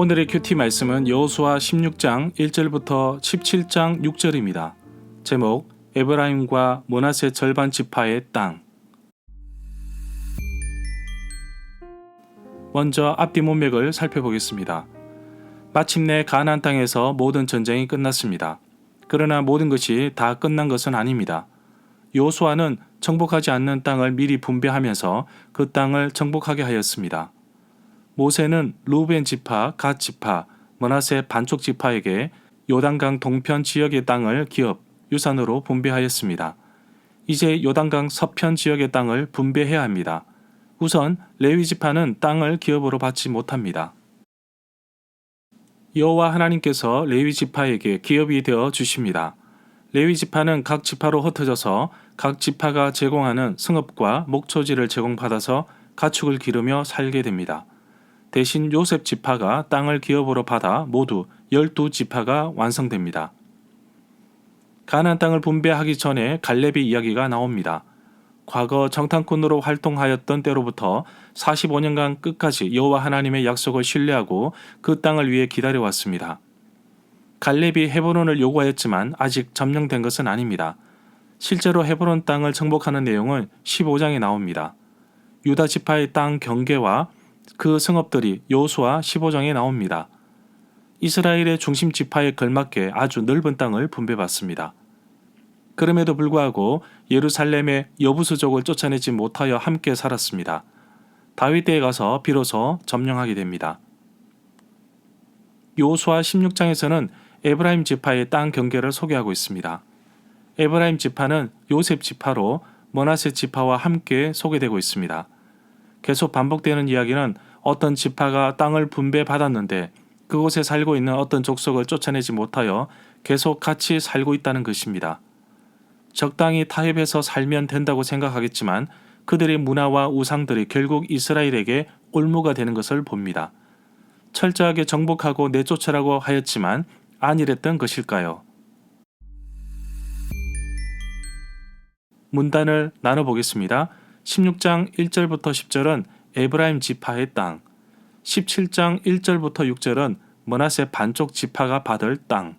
오늘의 큐티 말씀은 여호수아 16장 1절부터 17장 6절입니다. 제목 에브라임과 므낫세 절반 지파의 땅. 먼저 앞뒤 문맥을 살펴보겠습니다. 마침내 가나안 땅에서 모든 전쟁이 끝났습니다. 그러나 모든 것이 다 끝난 것은 아닙니다. 여호수아는 정복하지 않는 땅을 미리 분배하면서 그 땅을 정복하게 하였습니다. 모세는 루벤 지파, 갓 지파, 므낫세 반쪽 지파에게 요단강 동편 지역의 땅을 기업, 유산으로 분배하였습니다. 이제 요단강 서편 지역의 땅을 분배해야 합니다. 우선 레위 지파는 땅을 기업으로 받지 못합니다. 여호와 하나님께서 레위 지파에게 기업이 되어 주십니다. 레위 지파는 각 지파로 흩어져서 각 지파가 제공하는 성읍과 목초지를 제공받아서 가축을 기르며 살게 됩니다. 대신 요셉 지파가 땅을 기업으로 받아 모두 12지파가 완성됩니다. 가나안 땅을 분배하기 전에 갈렙의 이야기가 나옵니다. 과거 정탐꾼으로 활동하였던 때로부터 45년간 끝까지 여호와 하나님의 약속을 신뢰하고 그 땅을 위해 기다려왔습니다. 갈렙이 헤브론을 요구하였지만 아직 점령된 것은 아닙니다. 실제로 헤브론 땅을 정복하는 내용은 15장에 나옵니다. 유다 지파의 땅 경계와 그 성읍들이 여호수아 15장에 나옵니다. 이스라엘의 중심 지파에 걸맞게 아주 넓은 땅을 분배받습니다. 그럼에도 불구하고 예루살렘의 여부수족을 쫓아내지 못하여 함께 살았습니다. 다윗 때에 가서 비로소 점령하게 됩니다. 여호수아 16장에서는 에브라임 지파의 땅 경계를 소개하고 있습니다. 에브라임 지파는 요셉 지파로 므낫세 지파와 함께 소개되고 있습니다. 계속 반복되는 이야기는 어떤 지파가 땅을 분배받았는데 그곳에 살고 있는 어떤 족속을 쫓아내지 못하여 계속 같이 살고 있다는 것입니다. 적당히 타협해서 살면 된다고 생각하겠지만 그들의 문화와 우상들이 결국 이스라엘에게 올무가 되는 것을 봅니다. 철저하게 정복하고 내쫓으라고 하였지만 아니랬던 것일까요? 문단을 나눠보겠습니다. 16장 1절부터 10절은 에브라임 지파의 땅, 17장 1절부터 6절은 므낫세 반쪽 지파가 받을 땅.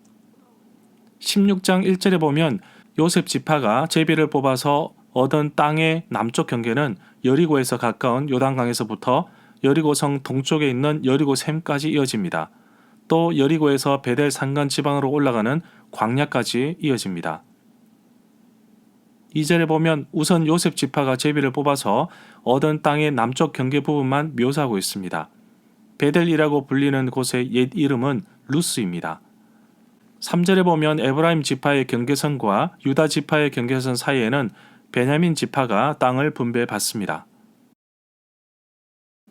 16장 1절에 보면 요셉 지파가 제비를 뽑아서 얻은 땅의 남쪽 경계는 여리고에서 가까운 요단강에서부터 여리고성 동쪽에 있는 여리고샘까지 이어집니다. 또 여리고에서 베델 산간 지방으로 올라가는 광야까지 이어집니다. 2절에 보면 우선 요셉 지파가 제비를 뽑아서 얻은 땅의 남쪽 경계 부분만 묘사하고 있습니다. 베델이라고 불리는 곳의 옛 이름은 루스입니다. 3절에 보면 에브라임 지파의 경계선과 유다 지파의 경계선 사이에는 베냐민 지파가 땅을 분배받습니다.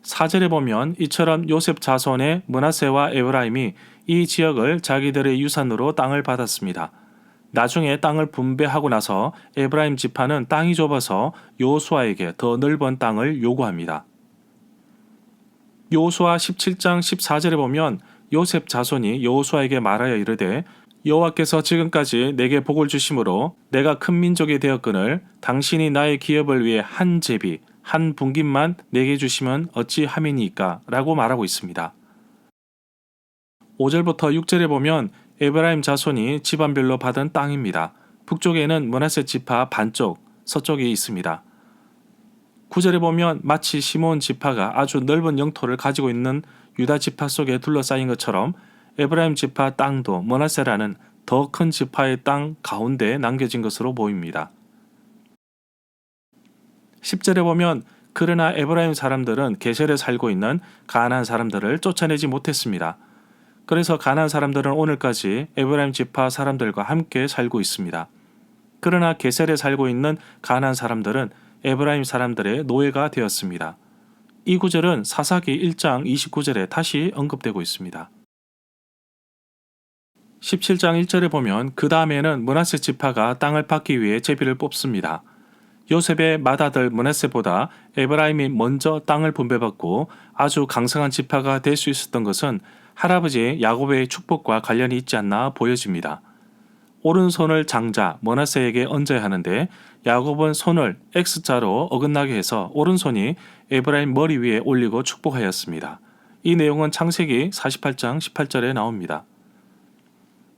4절에 보면 이처럼 요셉 자손의 므낫세와 에브라임이 이 지역을 자기들의 유산으로 땅을 받았습니다. 나중에 땅을 분배하고 나서 에브라임 지파는 땅이 좁아서 여호수아에게 더 넓은 땅을 요구합니다. 여호수아 17장 14절에 보면 요셉 자손이 여호수아에게 말하여 이르되 여호와께서 지금까지 내게 복을 주심으로 내가 큰 민족이 되었거늘 당신이 나의 기업을 위해 한 제비 한 분깃만 내게 주시면 어찌함이니까 라고 말하고 있습니다. 5절부터 6절에 보면 에브라임 자손이 집안별로 받은 땅입니다. 북쪽에는 므낫세 지파 반쪽, 서쪽에 있습니다. 9절에 보면 마치 시몬 지파가 아주 넓은 영토를 가지고 있는 유다 지파 속에 둘러싸인 것처럼 에브라임 지파 땅도 므낫세라는 더 큰 지파의 땅 가운데에 남겨진 것으로 보입니다. 10절에 보면 그러나 에브라임 사람들은 게셀에 살고 있는 가나안 사람들을 쫓아내지 못했습니다. 그래서 가나안 사람들은 오늘까지 에브라임 지파 사람들과 함께 살고 있습니다. 그러나 게셀에 살고 있는 가나안 사람들은 에브라임 사람들의 노예가 되었습니다. 이 구절은 사사기 1장 29절에 다시 언급되고 있습니다. 17장 1절에 보면 그 다음에는 므낫세 지파가 땅을 받기 위해 제비를 뽑습니다. 요셉의 맏아들 므낫세보다 에브라임이 먼저 땅을 분배받고 아주 강성한 지파가 될 수 있었던 것은 할아버지 야곱의 축복과 관련이 있지 않나 보여집니다. 오른손을 장자 므낫세에게 얹어야 하는데 야곱은 손을 X자로 어긋나게 해서 오른손이 에브라임 머리 위에 올리고 축복하였습니다. 이 내용은 창세기 48장 18절에 나옵니다.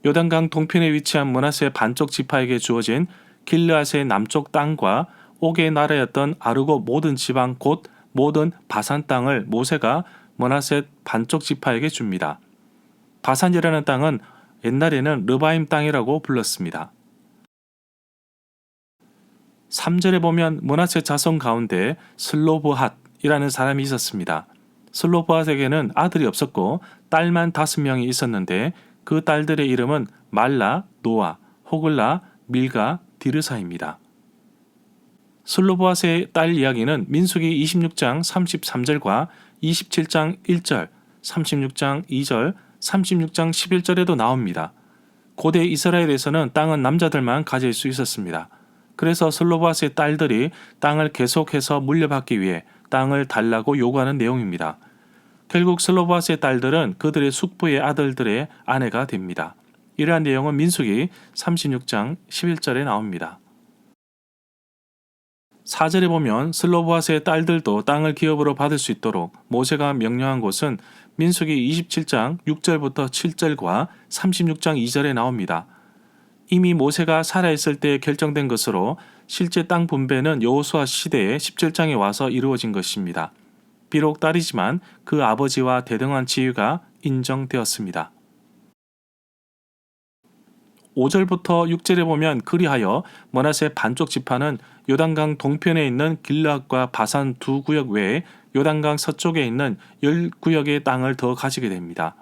요단강 동편에 위치한 므낫세 반쪽 지파에게 주어진 길르앗의 남쪽 땅과 옥의 나라였던 아르고 모든 지방 곧 모든 바산 땅을 모세가 므낫세 반쪽 지파에게 줍니다. 바산이라는 땅은 옛날에는 르바임 땅이라고 불렀습니다. 3절에 보면 므낫세 자손 가운데 슬로브핫이라는 사람이 있었습니다. 슬로브핫에게는 아들이 없었고 딸만 5명이 있었는데 그 딸들의 이름은 말라, 노아, 호글라, 밀가, 디르사입니다. 슬로브핫의 딸 이야기는 민수기 26장 33절과 27장 1절, 36장 2절, 36장 11절에도 나옵니다. 고대 이스라엘에서는 땅은 남자들만 가질 수 있었습니다. 그래서 슬로브핫의 딸들이 땅을 계속해서 물려받기 위해 땅을 달라고 요구하는 내용입니다. 결국 슬로브핫의 딸들은 그들의 숙부의 아들들의 아내가 됩니다. 이러한 내용은 민수기 36장 11절에 나옵니다. 4절에 보면 슬로브핫의 딸들도 땅을 기업으로 받을 수 있도록 모세가 명령한 곳은 민수기 27장 6절부터 7절과 36장 2절에 나옵니다. 이미 모세가 살아있을 때 결정된 것으로 실제 땅 분배는 여호수아 시대의 17장에 와서 이루어진 것입니다. 비록 딸이지만 그 아버지와 대등한 지위가 인정되었습니다. 5절부터 6절에 보면 그리하여 므낫세 반쪽 지파는 요단강 동편에 있는 길르앗과 바산 2구역 외에 요단강 서쪽에 있는 10구역의 땅을 더 가지게 됩니다.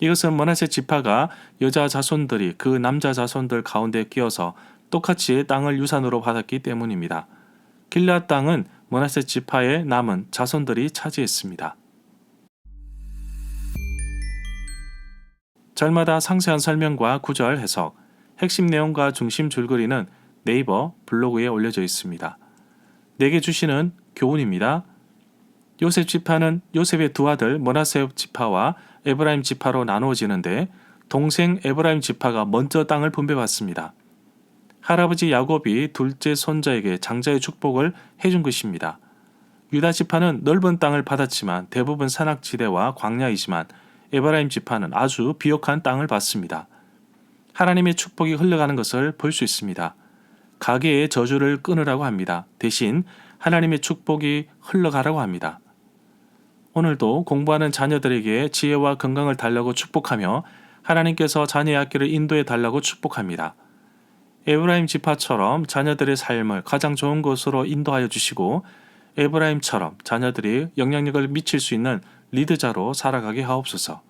이것은 므낫세 지파가 여자 자손들이 그 남자 자손들 가운데 끼어서 똑같이 땅을 유산으로 받았기 때문입니다. 길르앗 땅은 므낫세 지파의 남은 자손들이 차지했습니다. 절마다 상세한 설명과 구절 해석, 핵심 내용과 중심 줄거리는 네이버 블로그에 올려져 있습니다. 내게 주시는 교훈입니다. 요셉 지파는 요셉의 두 아들 므낫세 지파와 에브라임 지파로 나누어지는데 동생 에브라임 지파가 먼저 땅을 분배받습니다. 할아버지 야곱이 둘째 손자에게 장자의 축복을 해준 것입니다. 유다 지파는 넓은 땅을 받았지만 대부분 산악지대와 광야이지만 에브라임 지파는 아주 비옥한 땅을 받습니다. 하나님의 축복이 흘러가는 것을 볼 수 있습니다. 가계의 저주를 끊으라고 합니다. 대신 하나님의 축복이 흘러가라고 합니다. 오늘도 공부하는 자녀들에게 지혜와 건강을 달라고 축복하며 하나님께서 자녀의 학교를 인도해 달라고 축복합니다. 에브라임 지파처럼 자녀들의 삶을 가장 좋은 곳으로 인도하여 주시고 에브라임처럼 자녀들이 영향력을 미칠 수 있는 리드자로 살아가게 하옵소서.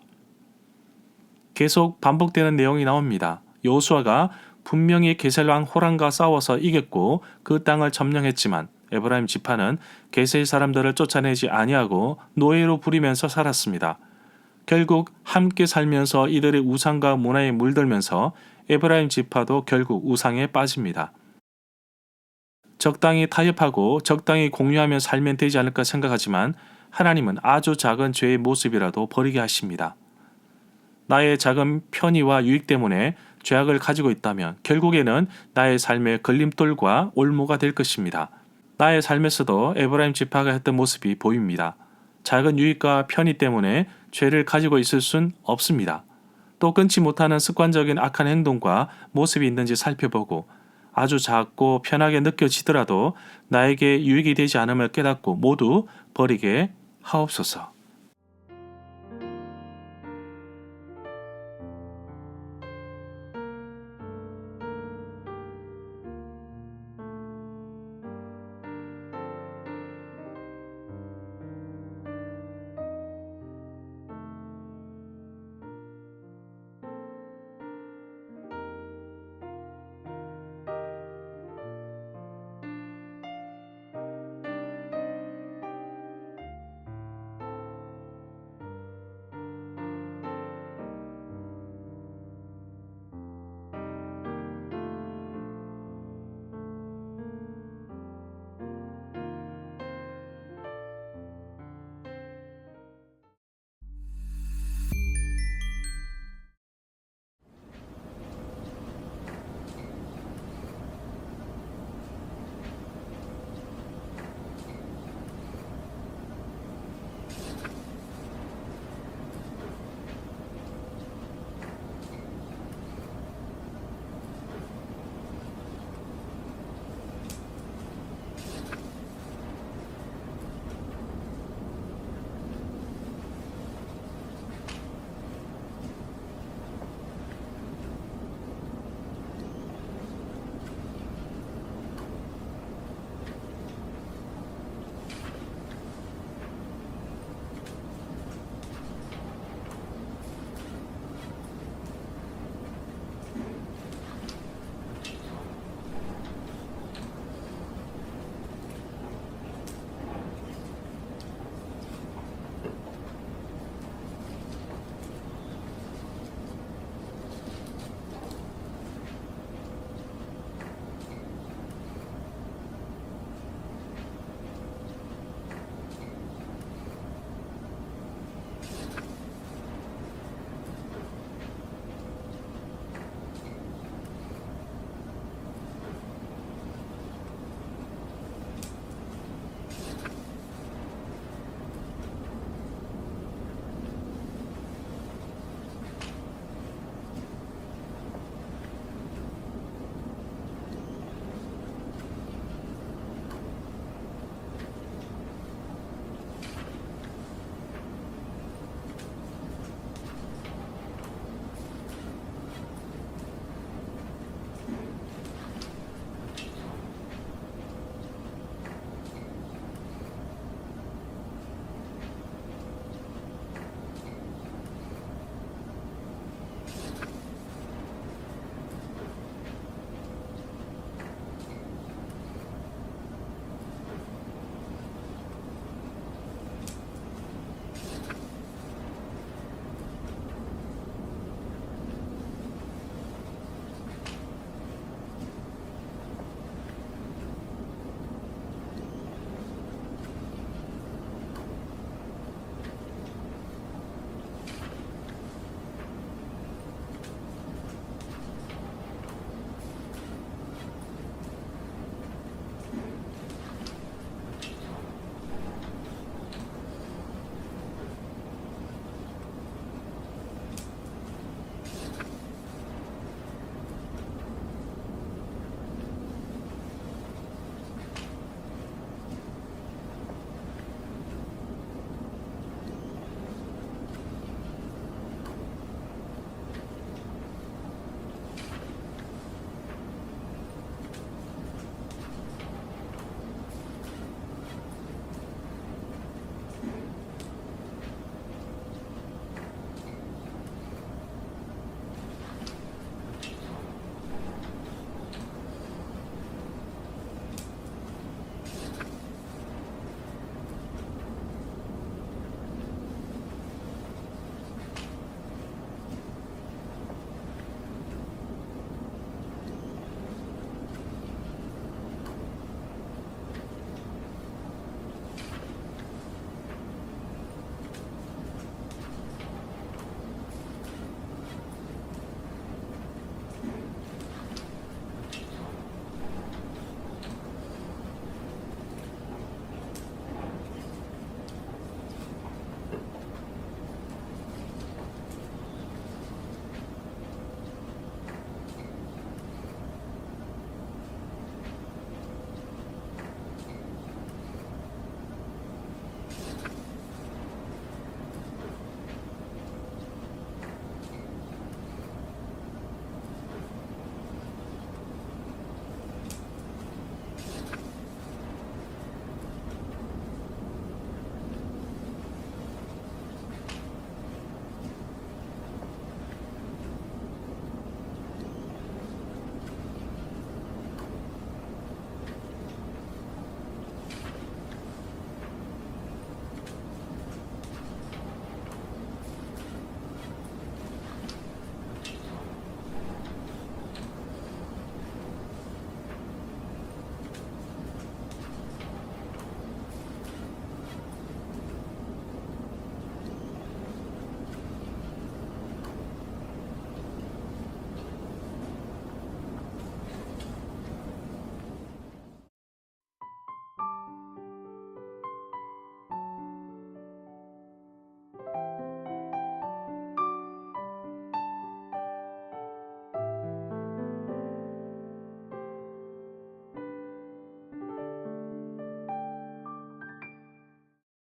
계속 반복되는 내용이 나옵니다. 여호수아가 분명히 게셀 왕 호람과 싸워서 이겼고 그 땅을 점령했지만 에브라임 지파는 게셀 사람들을 쫓아내지 아니하고 노예로 부리면서 살았습니다. 결국 함께 살면서 이들의 우상과 문화에 물들면서 에브라임 지파도 결국 우상에 빠집니다. 적당히 타협하고 적당히 공유하며 살면 되지 않을까 생각하지만 하나님은 아주 작은 죄의 모습이라도 버리게 하십니다. 나의 작은 편의와 유익 때문에 죄악을 가지고 있다면 결국에는 나의 삶의 걸림돌과 올무가 될 것입니다. 나의 삶에서도 에브라임 지파가 했던 모습이 보입니다. 작은 유익과 편의 때문에 죄를 가지고 있을 순 없습니다. 또 끊지 못하는 습관적인 악한 행동과 모습이 있는지 살펴보고 아주 작고 편하게 느껴지더라도 나에게 유익이 되지 않음을 깨닫고 모두 버리게 하옵소서.